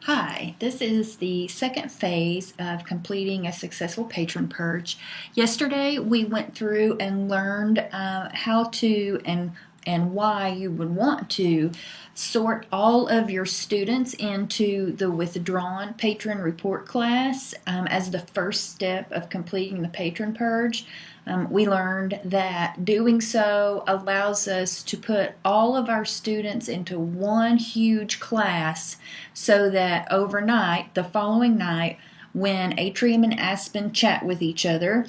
Hi, this is the second phase of completing a successful patron purge. Yesterday we went through and learned how to and why you would want to sort all of your students into the withdrawn patron report class as the first step of completing the patron purge. We learned that doing so allows us to put all of our students into one huge class so that overnight, the following night, when Atrium and Aspen chat with each other,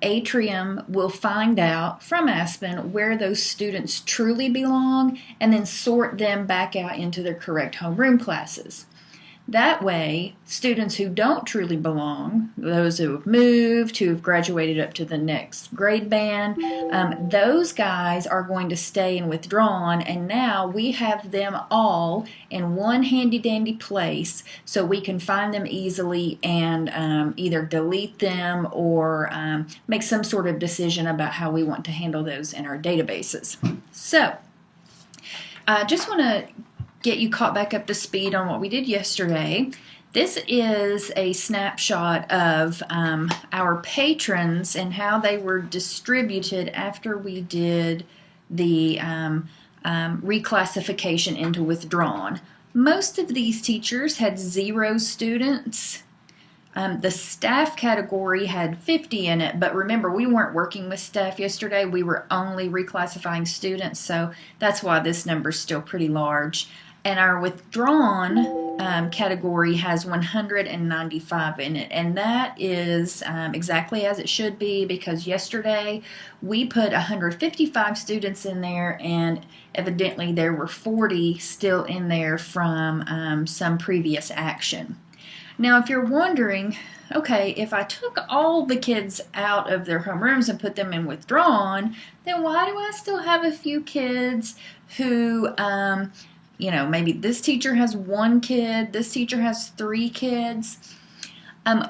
Atrium will find out from Aspen where those students truly belong and then sort them back out into their correct homeroom classes. That way, students who don't truly belong, those who have moved, who have graduated up to the next grade band, those guys are going to stay in withdrawn, and now we have them all in one handy-dandy place so we can find them easily and either delete them or make some sort of decision about how we want to handle those in our databases. So, I just want to get you caught back up to speed on what we did yesterday. This is a snapshot of our patrons and how they were distributed after we did the reclassification into withdrawn. Most of these teachers had 0 students. The staff category had 50 in it, but remember, we weren't working with staff yesterday. We were only reclassifying students, so that's why this number is still pretty large. And our withdrawn category has 195 in it, and that is exactly as it should be, because yesterday we put 155 students in there, and evidently there were 40 still in there from some previous action. Now, if you're wondering, okay, if I took all the kids out of their homerooms and put them in withdrawn, then why do I still have a few kids who maybe this teacher has 1 kid, this teacher has 3 kids.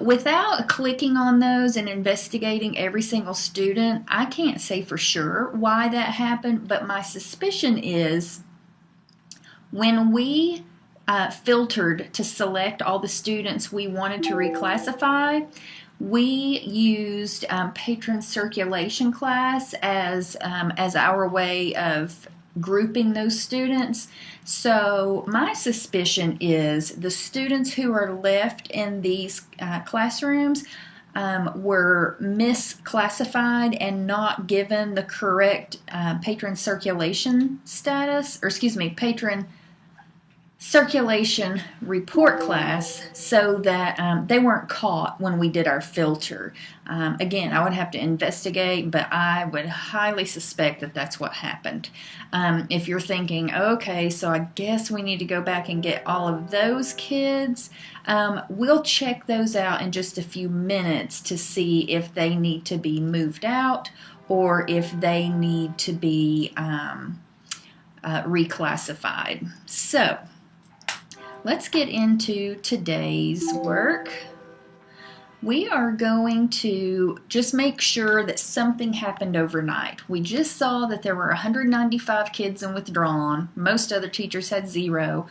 Without clicking on those and investigating every single student, I can't say for sure why that happened, but my suspicion is when we filtered to select all the students we wanted to reclassify, we used patron circulation class as our way of grouping those students. So my suspicion is the students who are left in these classrooms were misclassified and not given the correct patron circulation status, or excuse me, patron circulation report class, so that they weren't caught when we did our filter. Again, I would have to investigate, but I would highly suspect that that's what happened. If you're thinking, okay, so I guess we need to go back and get all of those kids, we'll check those out in just a few minutes to see if they need to be moved out or if they need to be reclassified. So, let's get into today's work. We are going to just make sure that something happened overnight. We just saw that there were 195 kids in withdrawn. Most other teachers had 0.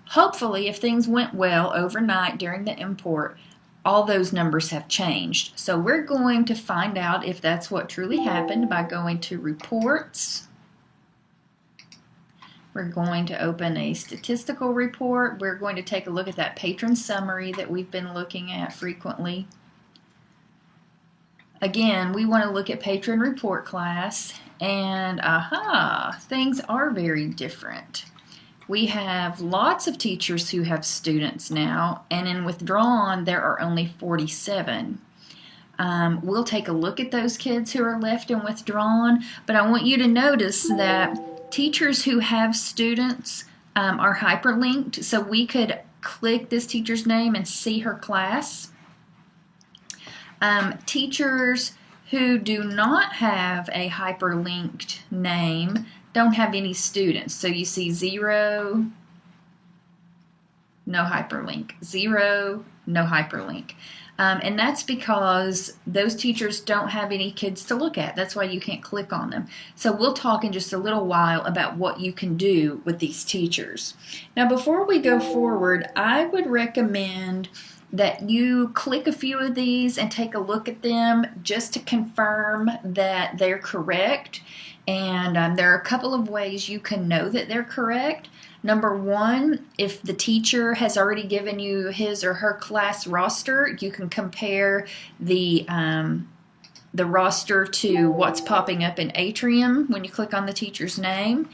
Hopefully, if things went well overnight during the import, all those numbers have changed. So we're going to find out if that's what truly happened by going to Reports. We're going to open a statistical report. We're going to take a look at that patron summary that we've been looking at frequently. Again, we want to look at patron report class, and things are very different. We have lots of teachers who have students now, and in withdrawn there are only 47. We'll take a look at those kids who are left in withdrawn, but I want you to notice that teachers who have students are hyperlinked, so we could click this teacher's name and see her class. Teachers who do not have a hyperlinked name don't have any students. So you see 0, no hyperlink. 0, no hyperlink. And that's because those teachers don't have any kids to look at. That's why you can't click on them. So we'll talk in just a little while about what you can do with these teachers. Now, before we go forward, I would recommend that you click a few of these and take a look at them just to confirm that they're correct. And there are a couple of ways you can know that they're correct. Number one, if the teacher has already given you his or her class roster, you can compare the roster to what's popping up in Atrium when you click on the teacher's name.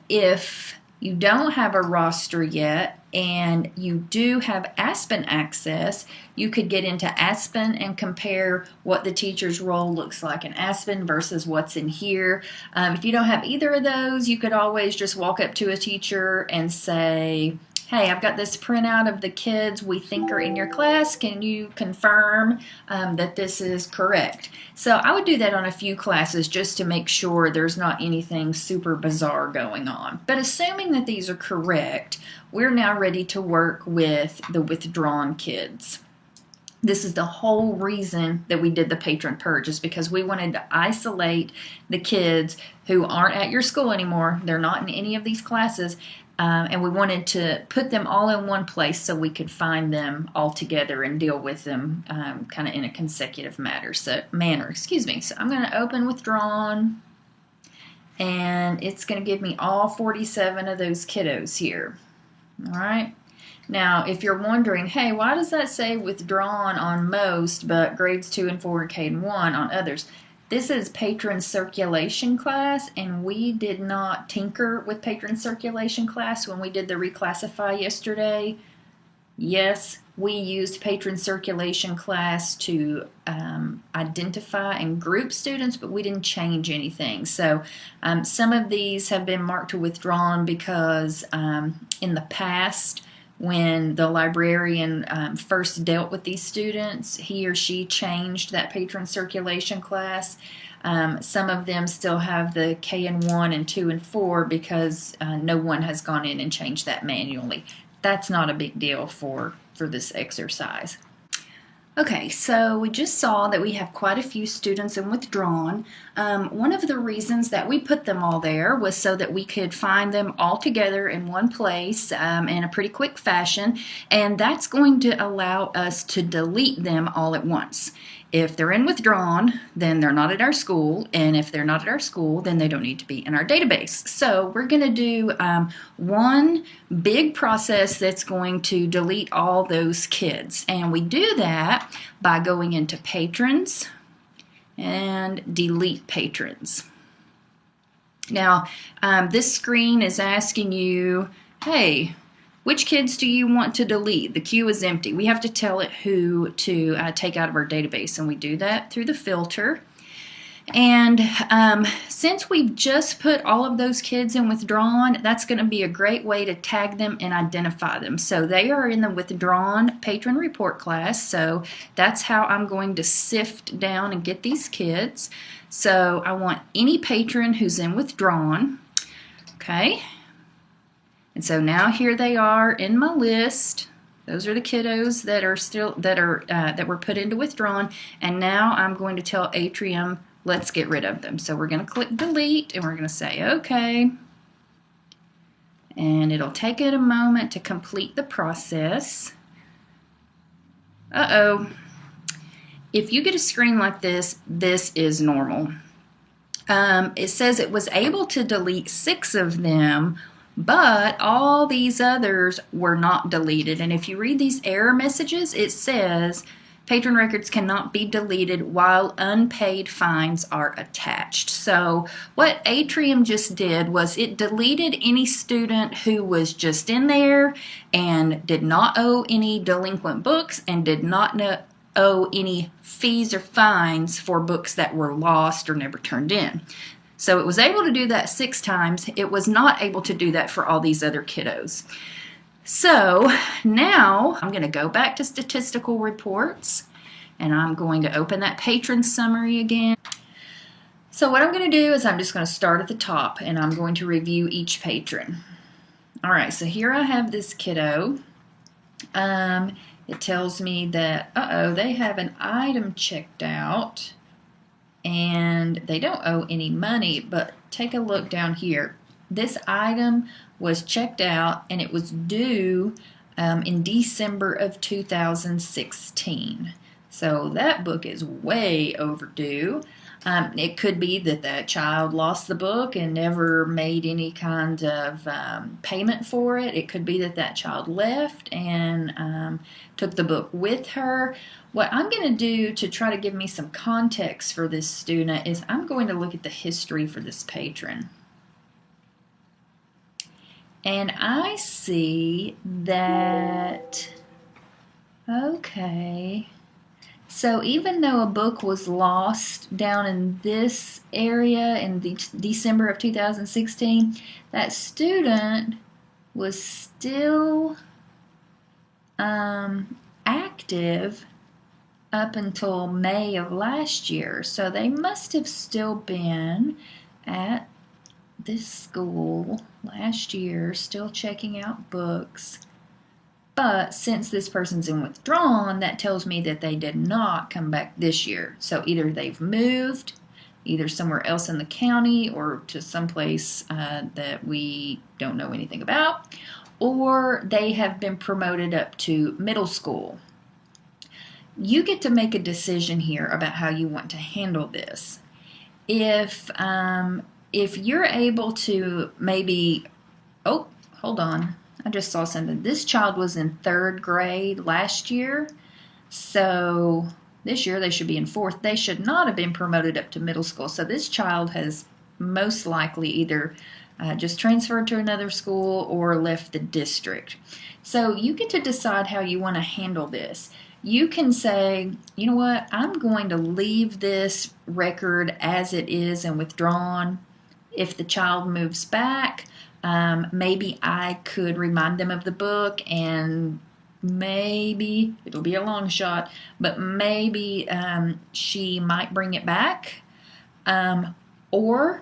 If you don't have a roster yet and you do have Aspen access, you could get into Aspen and compare what the teacher's role looks like in Aspen versus what's in here. If you don't have either of those, you could always just walk up to a teacher and say, hey, I've got this printout of the kids we think are in your class. Can you confirm that this is correct? So I would do that on a few classes just to make sure there's not anything super bizarre going on. But assuming that these are correct, we're now ready to work with the withdrawn kids. This is the whole reason that we did the Patron Purge, is because we wanted to isolate the kids who aren't at your school anymore. They're not in any of these classes. And we wanted to put them all in one place so we could find them all together and deal with them kind of in a consecutive manner. So I'm going to open Withdrawn, and it's going to give me all 47 of those kiddos here. All right. Now, if you're wondering, hey, why does that say Withdrawn on most, but grades 2 and 4 and K and 1 on others? This is Patron Circulation class, and we did not tinker with Patron Circulation class when we did the reclassify yesterday. Yes, we used Patron Circulation class to identify and group students, but we didn't change anything. So some of these have been marked to withdrawn because in the past, when the librarian first dealt with these students, he or she changed that Patron Circulation class. Some of them still have the K and 1 and 2 and 4 because no one has gone in and changed that manually. That's not a big deal for this exercise. Okay, so we just saw that we have quite a few students in Withdrawn. One of the reasons that we put them all there was so that we could find them all together in one place in a pretty quick fashion, and that's going to allow us to delete them all at once. If they're in Withdrawn, then they're not at our school, and if they're not at our school, then they don't need to be in our database. So we're going to do one big process that's going to delete all those kids, and we do that by going into Patrons and Delete Patrons. Now, this screen is asking you, hey, which kids do you want to delete? The queue is empty. We have to tell it who to take out of our database, and we do that through the filter. And since we've just put all of those kids in Withdrawn, that's going to be a great way to tag them and identify them. So they are in the Withdrawn Patron Report class, so that's how I'm going to sift down and get these kids. So I want any patron who's in Withdrawn. Okay. And so now here they are in my list. Those are the kiddos that are still that were put into Withdrawn. And now I'm going to tell Atrium, let's get rid of them. So we're going to click delete, and we're going to say okay. And it'll take it a moment to complete the process. Uh-oh. If you get a screen like this, this is normal. It says it was able to delete 6 of them, but all these others were not deleted. And if you read these error messages, it says patron records cannot be deleted while unpaid fines are attached. So what Atrium just did was it deleted any student who was just in there and did not owe any delinquent books and did not owe any fees or fines for books that were lost or never turned in. So it was able to do that 6 times. It was not able to do that for all these other kiddos. So now I'm going to go back to statistical reports, and I'm going to open that patron summary again. So what I'm going to do is I'm just going to start at the top, and I'm going to review each patron. All right, so here I have this kiddo. It tells me that, they have an item checked out and they don't owe any money, but take a look down here. This item was checked out and it was due in December of 2016. So that book is way overdue. It could be that that child lost the book and never made any kind of payment for it. It could be that that child left and took the book with her. What I'm going to do to try to give me some context for this student is I'm going to look at the history for this patron. And I see that, okay, so even though a book was lost down in this area in December of 2016, that student was still active up until May of last year. So they must have still been at this school last year, still checking out books. But since this person's in withdrawn, that tells me that they did not come back this year. So either they've moved, either somewhere else in the county or to someplace that we don't know anything about, or they have been promoted up to middle school. You get to make a decision here about how you want to handle this. If you're able to maybe, oh, hold on. I just saw something. This child was in 3rd grade last year, so this year they should be in 4th. They should not have been promoted up to middle school. So this child has most likely either just transferred to another school or left the district. So you get to decide how you want to handle this. You can say, you know what, I'm going to leave this record as it is and withdrawn. If the child moves back, maybe I could remind them of the book, and maybe, it'll be a long shot, but maybe she might bring it back. Or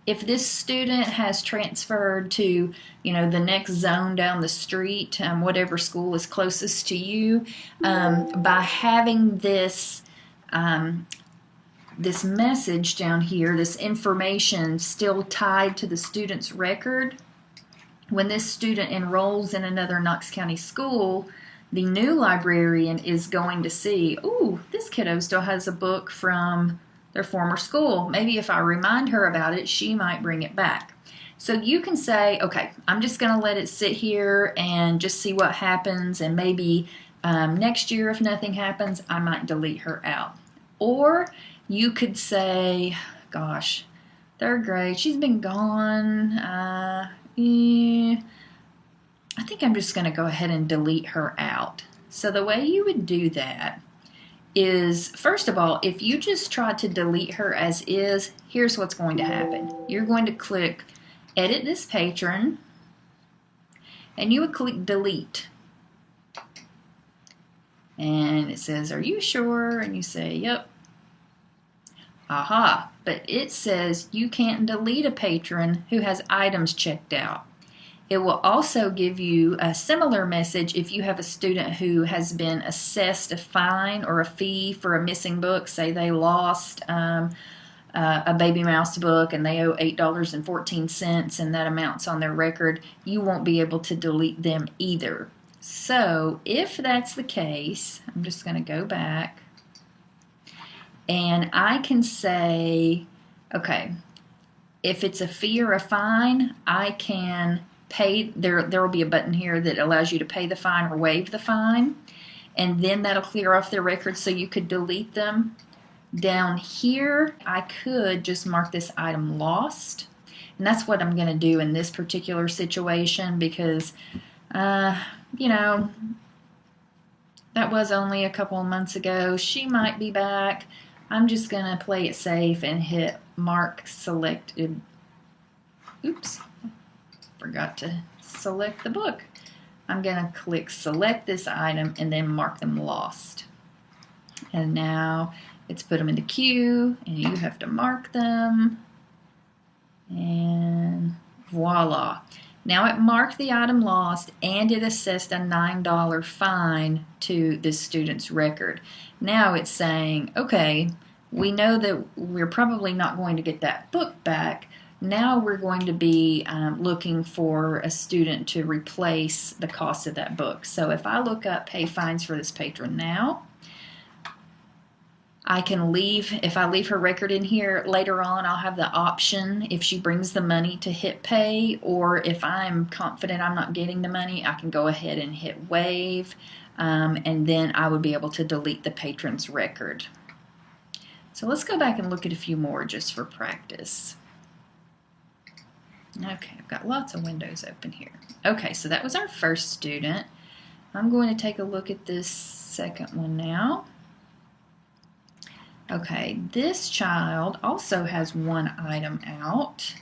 if this student has transferred to, the next zone down the street, whatever school is closest to you, by having this this message down here, this information still tied to the student's record, when this student enrolls in another Knox County school, the new librarian is going to see, ooh, this kiddo still has a book from their former school. Maybe if I remind her about it, she might bring it back. So you can say, okay, I'm just going to let it sit here and just see what happens, and maybe next year if nothing happens, I might delete her out. Or you could say, gosh, 3rd grade, she's been gone. I think I'm just going to go ahead and delete her out. So the way you would do that is, first of all, if you just try to delete her as is, here's what's going to happen. You're going to click Edit This Patron, and you would click Delete. And it says, are you sure? And you say, yep. Aha, but it says you can't delete a patron who has items checked out. It will also give you a similar message if you have a student who has been assessed a fine or a fee for a missing book. Say they lost a Baby Mouse book and they owe $8.14 and that amount's on their record. You won't be able to delete them either. So if that's the case, I'm just going to go back. And I can say, okay, if it's a fee or a fine, I can pay. There will be a button here that allows you to pay the fine or waive the fine. And then that'll clear off their records so you could delete them. Down here, I could just mark this item lost. And that's what I'm going to do in this particular situation because, that was only a couple of months ago. She might be back. I'm just going to play it safe and hit mark selected. Oops, forgot to select the book. I'm going to click select this item and then mark them lost. And now it's put them in the queue and you have to mark them. And voila. Now it marked the item lost and it assessed a $9 fine to this student's record. Now it's saying, okay, we know that we're probably not going to get that book back. Now we're going to be looking for a student to replace the cost of that book. So if I look up pay fines for this patron now, I can leave, if I leave her record in here later on, I'll have the option if she brings the money to hit pay, or if I'm confident I'm not getting the money, I can go ahead and hit waive, and then I would be able to delete the patron's record. So let's go back and look at a few more just for practice. Okay, I've got lots of windows open here. Okay, so that was our first student. I'm going to take a look at this second one now. Okay, this child also has one item out.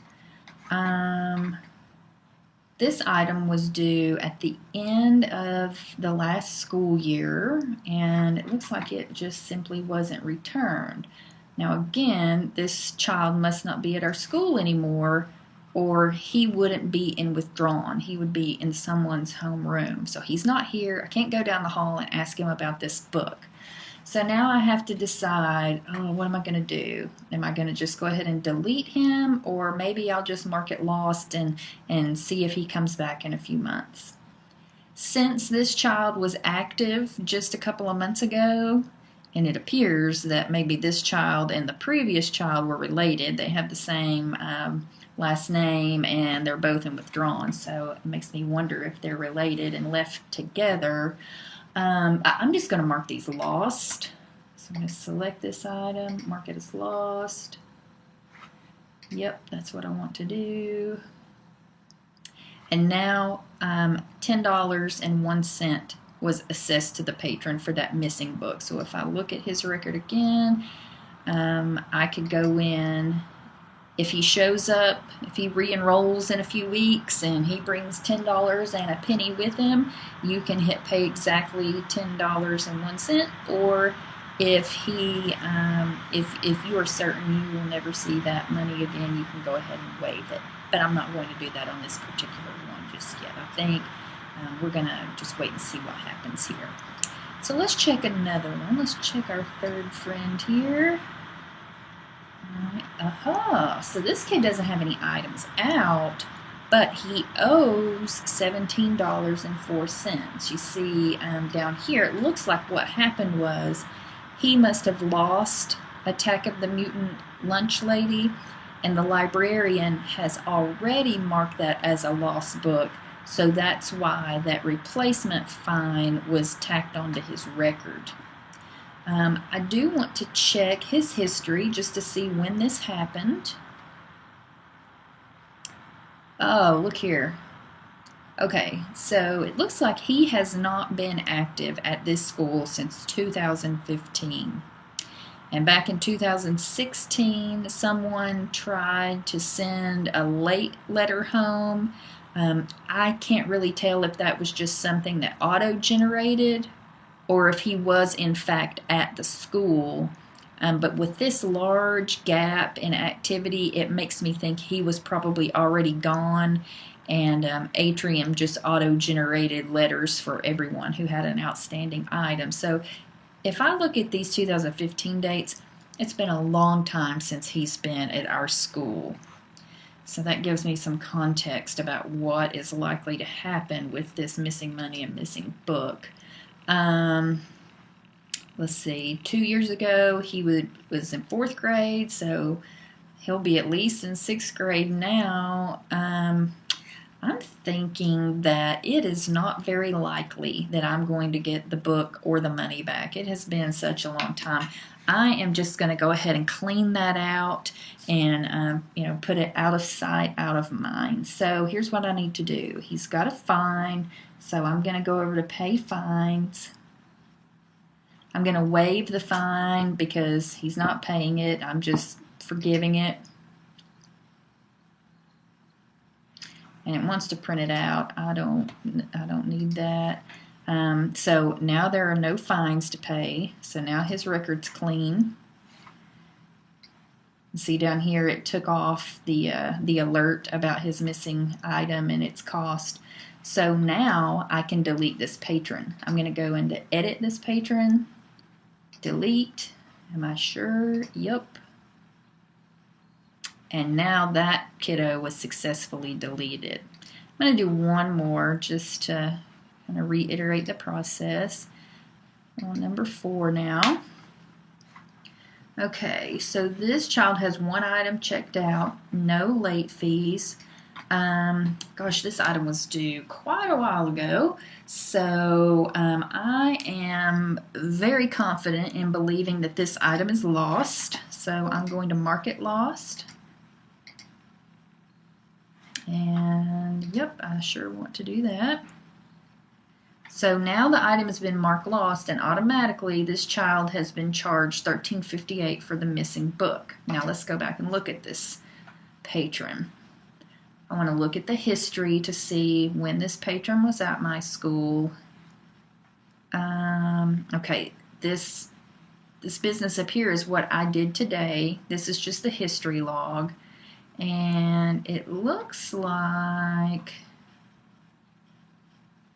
This item was due at the end of the last school year, and it looks like it just simply wasn't returned. Now again, this child must not be at our school anymore, or he wouldn't be in withdrawn. He would be in someone's homeroom. So he's not here. I can't go down the hall and ask him about this book. So now I have to decide, oh, what am I going to do? Am I going to just go ahead and delete him, or maybe I'll just mark it lost and see if he comes back in a few months? Since this child was active just a couple of months ago, and it appears that maybe this child and the previous child were related, they have the same last name and they're both in withdrawn, so it makes me wonder if they're related and left together. I'm just going to mark these lost. So I'm going to select this item, mark it as lost. Yep, that's what I want to do. And now $10.01 was assessed to the patron for that missing book. So if I look at his record again, I could go in. If he shows up, if he re-enrolls in a few weeks and he brings $10 and a penny with him, you can hit pay exactly $10.01. Or if he, if you are certain you will never see that money again, you can go ahead and waive it. But I'm not going to do that on this particular one just yet. I think we're going to just wait and see what happens here. So let's check another one. Let's check our third friend here. Aha, so this kid doesn't have any items out, but he owes $17.04. You see down here, it looks like what happened was he must have lost Attack of the Mutant Lunch Lady, and the librarian has already marked that as a lost book, so that's why that replacement fine was tacked onto his record. I do want to check his history just to see when this happened. Oh, look here. Okay, so it looks like he has not been active at this school since 2015. And back in 2016, someone tried to send a late letter home. I can't really tell if that was just something that auto-generated or if he was in fact at the school. But with this large gap in activity, it makes me think he was probably already gone, and Atrium just auto-generated letters for everyone who had an outstanding item. So if I look at these 2015 dates, it's been a long time since he's been at our school. So that gives me some context about what is likely to happen with this missing money and missing book. Let's see, 2 years ago he was in 4th grade, so he'll be at least in 6th grade now. I'm thinking that it is not very likely that I'm going to get the book or the money back. It has been such a long time. I am just going to go ahead and clean that out and put it out of sight, out of mind. So here's what I need to do. He's got a fine, so I'm going to go over to pay fines. I'm going to waive the fine because he's not paying it. I'm just forgiving it. And it wants to print it out. I don't need that. So now there are no fines to pay. So now his record's clean. See down here, it took off the alert about his missing item and its cost. So now I can delete this patron. I'm going to go into edit this patron, delete. Am I sure? Yep. And now that kiddo was successfully deleted. I'm going to do one more just to kind of reiterate the process. On number 4 now. Okay, so this child has one item checked out, no late fees. Gosh, this item was due quite a while ago, so I am very confident in believing that this item is lost, so I'm going to mark it lost. And yep, I sure want to do that. So now the item has been marked lost, and automatically this child has been charged $13.58 for the missing book. Now let's go back and look at this patron. I want to look at the history to see when this patron was at my school. Okay, this business up here is what I did today. This is just the history log, and it looks like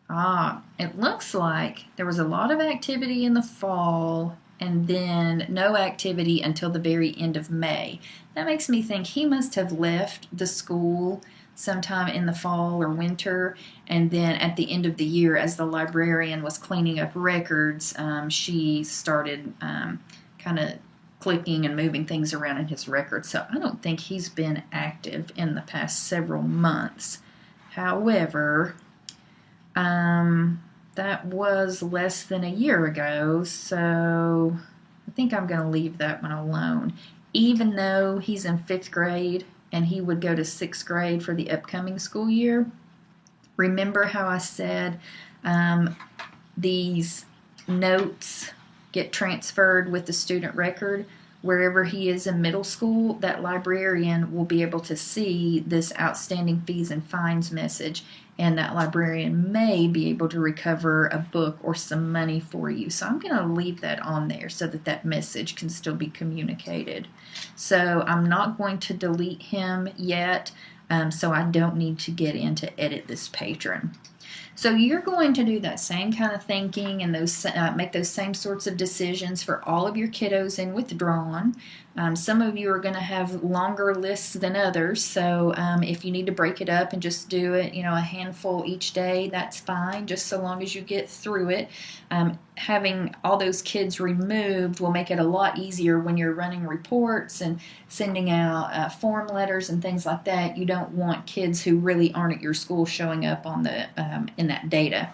there was a lot of activity in the fall and then no activity until the very end of May. That makes me think he must have left the school sometime in the fall or winter, and then at the end of the year, as the librarian was cleaning up records, she started kind of clicking and moving things around in his records. So I don't think he's been active in the past several months. However, that was less than a year ago, so I think I'm going to leave that one alone. Even though he's in 5th grade and he would go to 6th grade for the upcoming school year, remember how I said these notes get transferred with the student record? Wherever he is in middle school, that librarian will be able to see this outstanding fees and fines message, and that librarian may be able to recover a book or some money for you. So I'm going to leave that on there so that that message can still be communicated. So I'm not going to delete him yet, so I don't need to get in to edit this patron. So you're going to do that same kind of thinking and make those same sorts of decisions for all of your kiddos in Withdrawn. Some of you are going to have longer lists than others, so if you need to break it up and just do it, a handful each day, that's fine, just so long as you get through it. Having all those kids removed will make it a lot easier when you're running reports and sending out form letters and things like that. You don't want kids who really aren't at your school showing up on the in that data.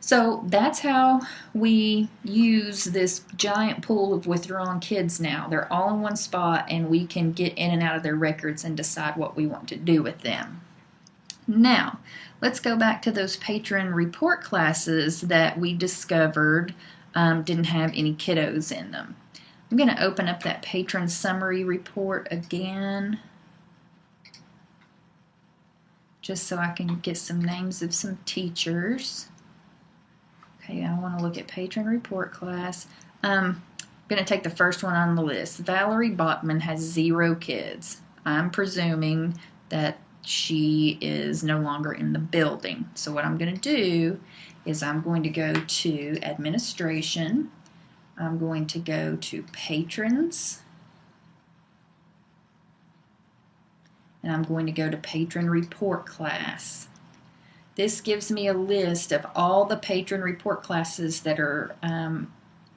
So that's how we use this giant pool of withdrawn kids now. They're all in one spot, and we can get in and out of their records and decide what we want to do with them. Now, let's go back to those patron report classes that we discovered didn't have any kiddos in them. I'm going to open up that patron summary report again, just so I can get some names of some teachers. Okay, I want to look at patron report class. I'm going to take the first one on the list. Valerie Bachman has 0 kids. I'm presuming that she is no longer in the building. So what I'm going to do is I'm going to go to administration. I'm going to go to patrons. And I'm going to go to patron report class. This gives me a list of all the patron report classes that are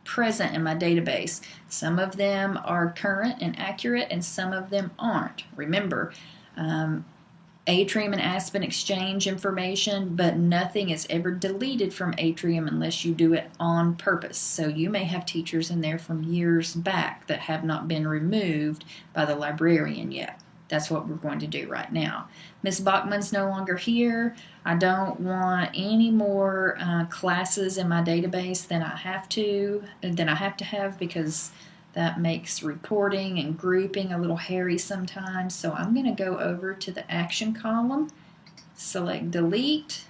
present in my database. Some of them are current and accurate, and some of them aren't. Remember, Atrium and Aspen exchange information, but nothing is ever deleted from Atrium unless you do it on purpose. So you may have teachers in there from years back that have not been removed by the librarian yet. That's what we're going to do right now. Miss Bachman's no longer here. I don't want any more classes in my database than I have to have, because that makes reporting and grouping a little hairy sometimes. So I'm going to go over to the action column, select delete.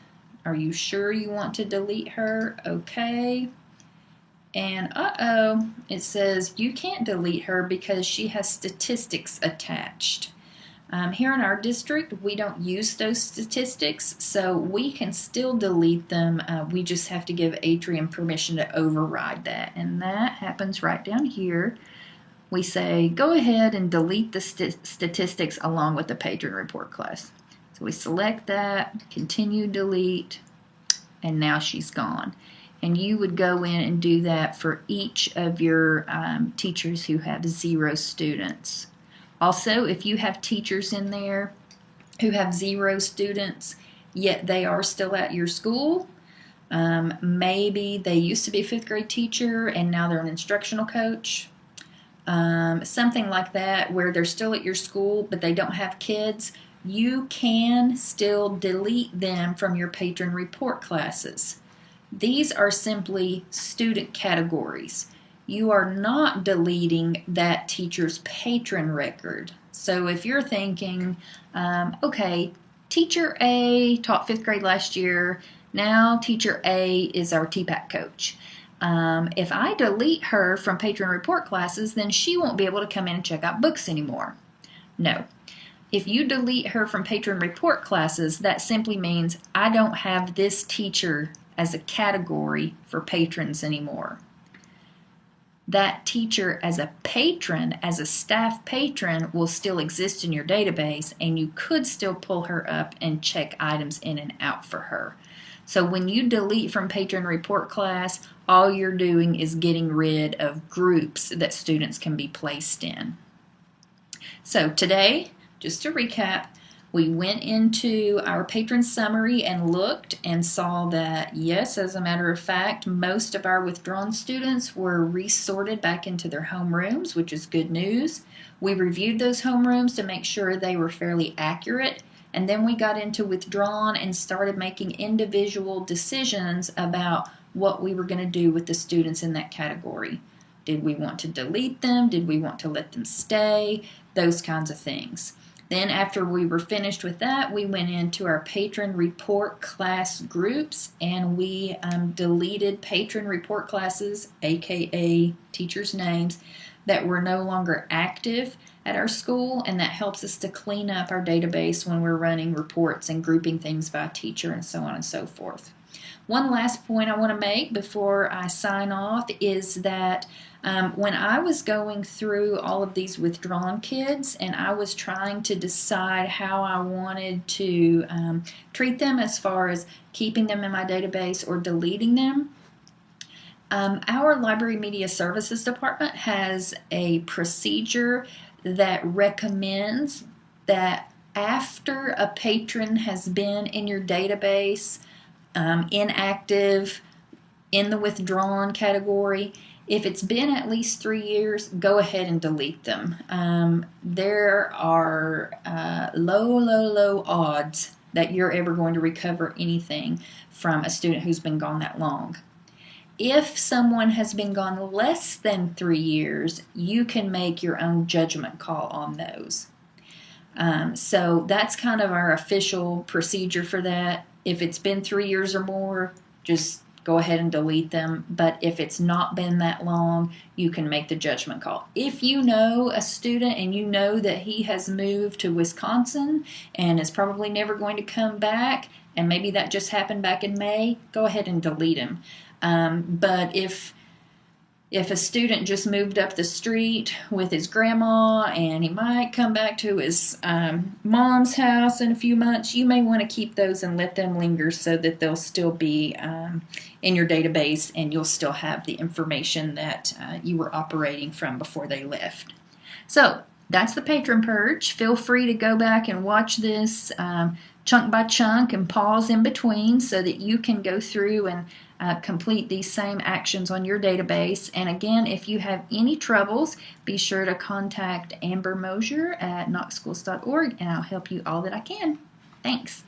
Are you sure you want to delete her? Okay. And uh-oh, it says you can't delete her because she has statistics attached. Here in our district, we don't use those statistics, so we can still delete them. We just have to give Atrium permission to override that, and that happens right down here. We say, go ahead and delete the statistics along with the patron report class. So we select that, continue delete, and now she's gone. And you would go in and do that for each of your teachers who have 0 students. Also, if you have teachers in there who have 0 students, yet they are still at your school, maybe they used to be a 5th grade teacher and now they're an instructional coach, something like that, where they're still at your school but they don't have kids, you can still delete them from your patron report classes. These are simply student categories. You are not deleting that teacher's patron record. So if you're thinking, okay, teacher A taught 5th grade last year, now teacher A is our TPAC coach. If I delete her from patron report classes, then she won't be able to come in and check out books anymore. No. If you delete her from patron report classes, that simply means I don't have this teacher as a category for patrons anymore. That teacher as a patron, as a staff patron, will still exist in your database, and you could still pull her up and check items in and out for her. So when you delete from patron report class, all you're doing is getting rid of groups that students can be placed in. So today, just to recap, we went into our patron summary and looked and saw that, yes, as a matter of fact, most of our withdrawn students were resorted back into their homerooms, which is good news. We reviewed those homerooms to make sure they were fairly accurate, and then we got into withdrawn and started making individual decisions about what we were going to do with the students in that category. Did we want to delete them? Did we want to let them stay? Those kinds of things. Then after we were finished with that, we went into our patron report class groups, and we deleted patron report classes, aka teachers' names, that were no longer active at our school, and that helps us to clean up our database when we're running reports and grouping things by teacher and so on and so forth. One last point I want to make before I sign off is that when I was going through all of these withdrawn kids and I was trying to decide how I wanted to treat them as far as keeping them in my database or deleting them, our Library Media Services Department has a procedure that recommends that after a patron has been in your database, inactive, in the withdrawn category, if it's been at least 3 years, go ahead and delete them. There are low odds that you're ever going to recover anything from a student who's been gone that long. If someone has been gone less than 3 years, you can make your own judgment call on those. So that's kind of our official procedure for that. If it's been 3 years or more, just go ahead and delete them. But if it's not been that long, you can make the judgment call. If you know a student and you know that he has moved to Wisconsin and is probably never going to come back, and maybe that just happened back in May, go ahead and delete him. But if a student just moved up the street with his grandma and he might come back to his mom's house in a few months, you may want to keep those and let them linger so that they'll still be in your database and you'll still have the information that you were operating from before they left. So that's the Patron Purge. Feel free to go back and watch this chunk by chunk and pause in between so that you can go through and complete these same actions on your database. And again, if you have any troubles, be sure to contact Amber Mosier at knoxschools.org and I'll help you all that I can. Thanks.